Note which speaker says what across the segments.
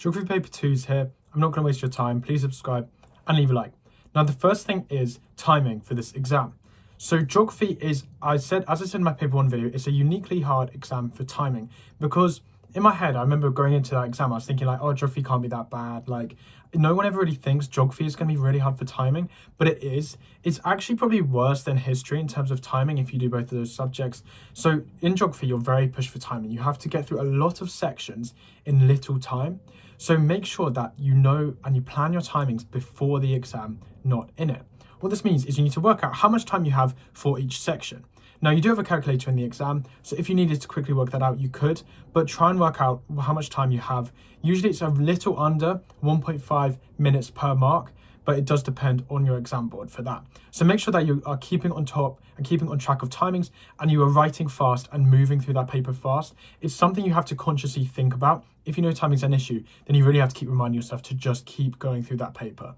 Speaker 1: Geography paper 2 is here. I'm not going to waste your time. Please subscribe and leave a like. Now, the first thing is timing for this exam. So geography is, as I said in my paper 1 video, it's a uniquely hard exam for timing because in my head, I remember going into that exam, I was thinking like, oh, geography can't be that bad. Like, no one ever really thinks geography is going to be really hard for timing, but it is. It's actually probably worse than history in terms of timing if you do both of those subjects. So in geography, you're very pushed for timing. You have to get through a lot of sections in little time. So make sure that you know and you plan your timings before the exam, not in it. What this means is you need to work out how much time you have for each section. Now, you do have a calculator in the exam, so if you needed to quickly work that out, you could, but try and work out how much time you have. Usually it's a little under 1.5 minutes per mark, but it does depend on your exam board for that. So make sure that you are keeping on top and keeping on track of timings, and you are writing fast and moving through that paper fast. It's something you have to consciously think about. If you know timing's an issue, then you really have to keep reminding yourself to just keep going through that paper.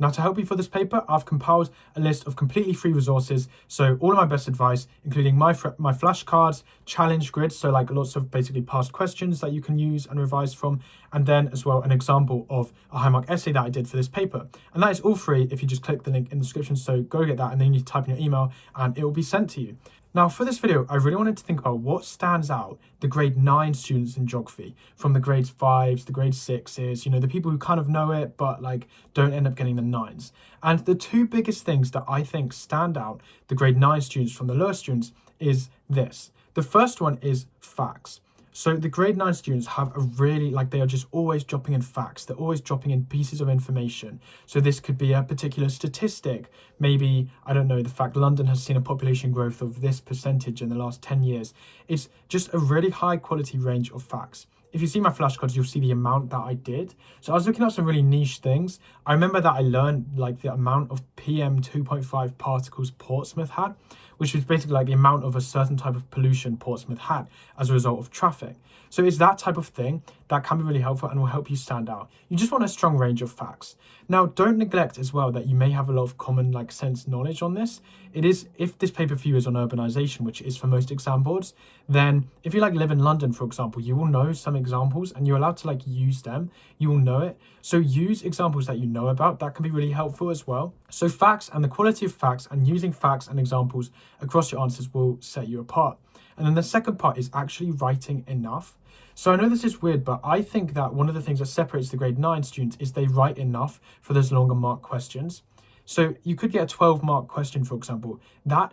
Speaker 1: Now, to help you for this paper, I've compiled a list of completely free resources. So all of my best advice, including my flashcards, challenge grids, so like lots of basically past questions that you can use and revise from, and then as well an example of a high mark essay that I did for this paper. And that is all free if you just click the link in the description. So go get that, and then you need to type in your email and it will be sent to you. Now, for this video, I really wanted to think about what stands out the grade 9 students in geography from the grades 5s, the grade 6s, you know, the people who kind of know it, but like don't end up getting the 9s. And the two biggest things that I think stand out the grade 9 students from the lower students is this. The first one is facts. So the grade 9 students have a really, they are just always dropping in facts. They're always dropping in pieces of information. So this could be a particular statistic. Maybe, I don't know, the fact London has seen a population growth of this percentage in the last 10 years. It's just a really high quality range of facts. If you see my flashcards, you'll see the amount that I did. So I was looking at some really niche things. I remember that I learned the amount of PM 2.5 particles Portsmouth had, which was basically the amount of a certain type of pollution Portsmouth had as a result of traffic. So it's that type of thing that can be really helpful and will help you stand out. You just want a strong range of facts. Now, don't neglect as well that you may have a lot of common sense knowledge on this. It is, if this paper for you is on urbanization, which is for most exam boards, then if you live in London, for example, you will know some examples and you're allowed to use them. You will know it. So use examples that you know about. That can be really helpful as well. So facts and the quality of facts and using facts and examples across your answers will set you apart. And then the second part is actually writing enough. So I know this is weird, but I think that one of the things that separates the grade 9 students is they write enough for those longer mark questions. So you could get a 12-mark question, for example. That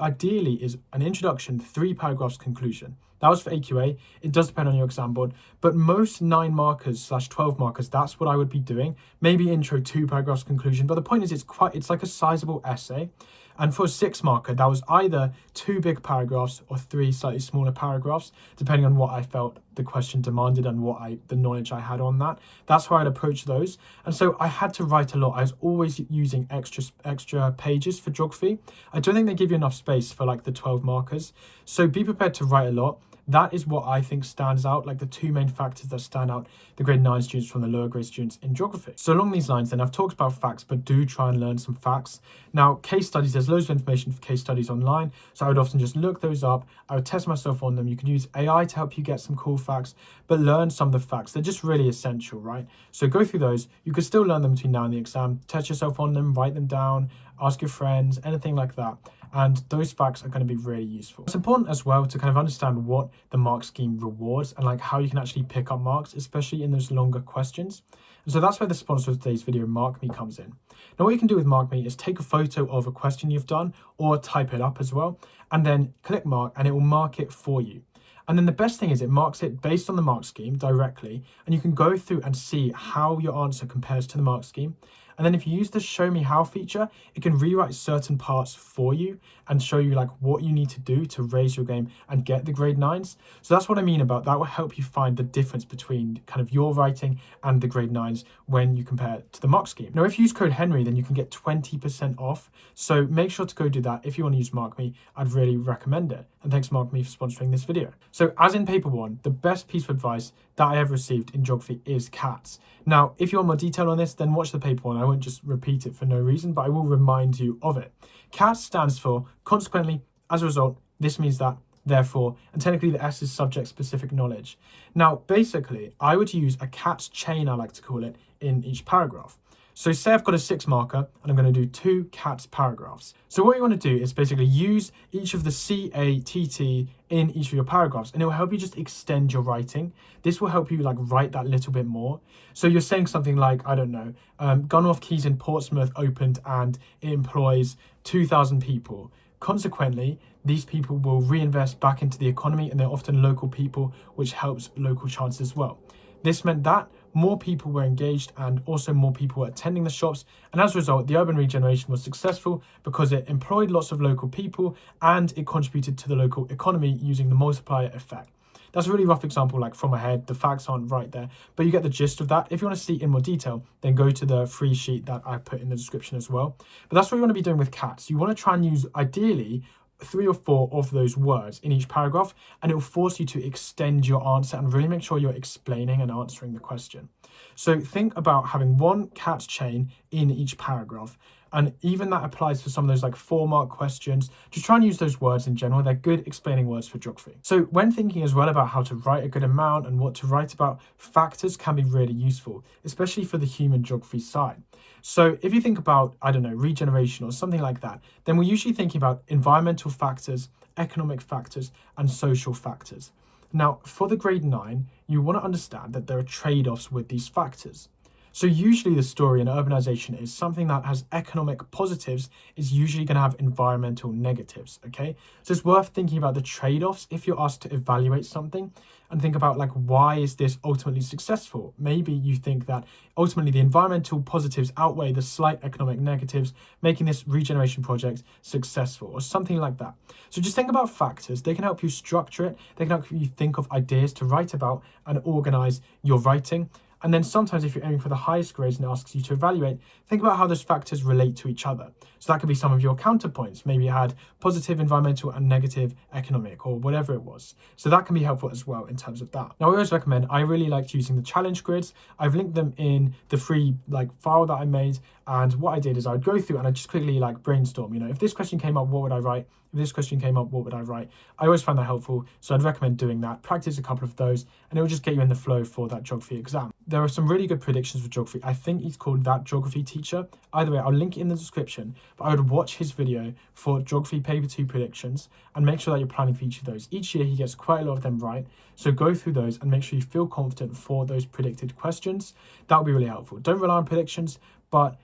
Speaker 1: ideally is an introduction, 3 paragraphs, conclusion. That was for AQA. It does depend on your exam board, but most 9 markers / 12 markers, that's what I would be doing. Maybe intro, 2 paragraphs, conclusion. But the point is, it's like a sizable essay. And for a 6 marker, that was either 2 big paragraphs or 3 slightly smaller paragraphs, depending on what I felt the question demanded and the knowledge I had on that. That's how I'd approach those. And so I had to write a lot. I was always using extra pages for geography. I don't think they give you enough space for the 12 markers. So be prepared to write a lot. That is what I think stands out, the 2 main factors that stand out the grade 9 students from the lower grade students in geography. So along these lines then, I've talked about facts, but do try and learn some facts. Now, case studies, there's loads of information for case studies online, so I would often just look those up. I would test myself on them. You can use AI to help you get some cool facts, but learn some of the facts. They're just really essential, right? So go through those. You could still learn them between now and the exam. Test yourself on them, write them down, ask your friends, anything like that. And those facts are going to be really useful. It's important as well to kind of understand what the mark scheme rewards and how you can actually pick up marks, especially in those longer questions. And so that's where the sponsor of today's video, MarkMe, comes in. Now, what you can do with MarkMe is take a photo of a question you've done or type it up as well, and then click mark and it will mark it for you. And then the best thing is it marks it based on the mark scheme directly, and you can go through and see how your answer compares to the mark scheme. And then if you use the show me how feature, it can rewrite certain parts for you and show you what you need to do to raise your game and get the grade 9s. So that's what I mean about that will help you find the difference between kind of your writing and the grade 9s when you compare it to the mark scheme. Now, if you use code Henry, then you can get 20% off. So make sure to go do that. If you want to use MarkMe, I'd really recommend it. And thanks MarkMe for sponsoring this video. So as in paper 1, the best piece of advice that I ever received in geography is cats. Now, if you want more detail on this, then watch the paper 1. I won't just repeat it for no reason, but I will remind you of it. CATS stands for consequently, as a result, this means that, therefore, and technically the S is subject-specific knowledge. Now, basically, I would use a cat's chain, I like to call it, in each paragraph. So say I've got a 6 marker and I'm going to do 2 CATS paragraphs. So what you want to do is basically use each of the CATT in each of your paragraphs, and it will help you just extend your writing. This will help you like write that little bit more. So you're saying something like, I don't know, Gunwharf Quays in Portsmouth opened and it employs 2,000 people. Consequently, these people will reinvest back into the economy, and they're often local people, which helps local chances as well. This meant that more people were engaged and also more people were attending the shops, and as a result the urban regeneration was successful because it employed lots of local people and it contributed to the local economy using the multiplier effect. That's a really rough example, like from my head, the facts aren't right there, but you get the gist of that. If you want to see in more detail, then go to the free sheet that I put in the description as well. But that's what you want to be doing with CATS. You want to try and use ideally 3 or 4 of those words in each paragraph, and it will force you to extend your answer and really make sure you're explaining and answering the question. So think about having 1 CATS chain in each paragraph, and even that applies for some of those like 4-mark questions. Just try and use those words in general. They're good explaining words for geography. So when thinking as well about how to write a good amount and what to write about, factors can be really useful, especially for the human geography side. So if you think about, I don't know, regeneration or something like that, then we're usually thinking about environmental factors, economic factors, and social factors. Now, for the grade 9, you want to understand that there are trade-offs with these factors. So usually the story in urbanization is something that has economic positives is usually going to have environmental negatives, okay? So it's worth thinking about the trade-offs if you're asked to evaluate something, and think about like, why is this ultimately successful? Maybe you think that ultimately the environmental positives outweigh the slight economic negatives, making this regeneration project successful or something like that. So just think about factors. They can help you structure it. They can help you think of ideas to write about and organize your writing. And then sometimes if you're aiming for the highest grades and it asks you to evaluate, think about how those factors relate to each other. So that could be some of your counterpoints. Maybe you had positive environmental and negative economic or whatever it was. So that can be helpful as well in terms of that. Now, I always recommend, I really liked using the challenge grids. I've linked them in the free file that I made. And what I did is I would go through and I just quickly brainstorm, if this question came up, what would I write? If this question came up, what would I write? I always find that helpful, so I'd recommend doing that. Practice a couple of those, and it will just get you in the flow for that geography exam. There are some really good predictions for geography. I think he's called That Geography Teacher. Either way, I'll link it in the description, but I would watch his video for geography paper 2 predictions and make sure that you're planning for each of those. Each year he gets quite a lot of them right, so go through those and make sure you feel confident for those predicted questions. That will be really helpful. Don't rely on predictions, but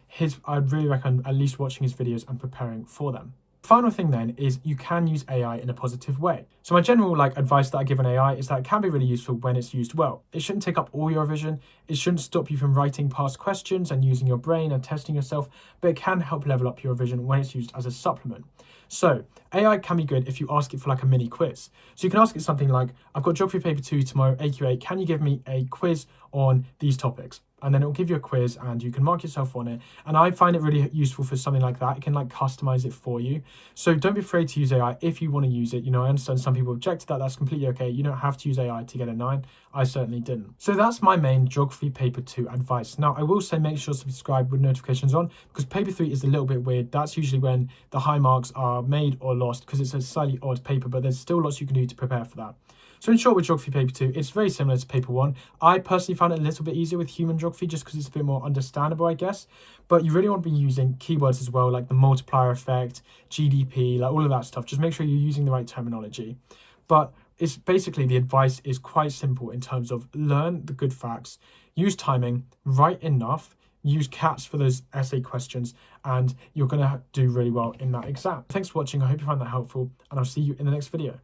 Speaker 1: I'd really recommend at least watching his videos and preparing for them. Final thing then is you can use AI in a positive way. So my general advice that I give on AI is that it can be really useful when it's used well. It shouldn't take up all your revision. It shouldn't stop you from writing past questions and using your brain and testing yourself, but it can help level up your revision when it's used as a supplement. So AI can be good if you ask it for a mini quiz. So you can ask it something like, I've got geography paper 2 tomorrow, AQA, can you give me a quiz on these topics? And then it will give you a quiz and you can mark yourself on it. And I find it really useful for something like that. It can customize it for you. So don't be afraid to use AI if you want to use it. I understand some people object to that. That's completely okay. You don't have to use AI to get a 9. I certainly didn't. So that's my main geography paper 2 advice. Now, I will say make sure to subscribe with notifications on, because paper 3 is a little bit weird. That's usually when the high marks are made or lost, because it's a slightly odd paper, but there's still lots you can do to prepare for that. So in short, with geography paper 2, it's very similar to paper 1. I personally found it a little bit easier with human geography just because it's a bit more understandable, I guess. But you really want to be using keywords as well, like the multiplier effect, GDP, all of that stuff. Just make sure you're using the right terminology. But it's basically, the advice is quite simple in terms of learn the good facts, use timing, write enough, use CATS for those essay questions, and you're going to do really well in that exam. Thanks for watching. I hope you found that helpful, and I'll see you in the next video.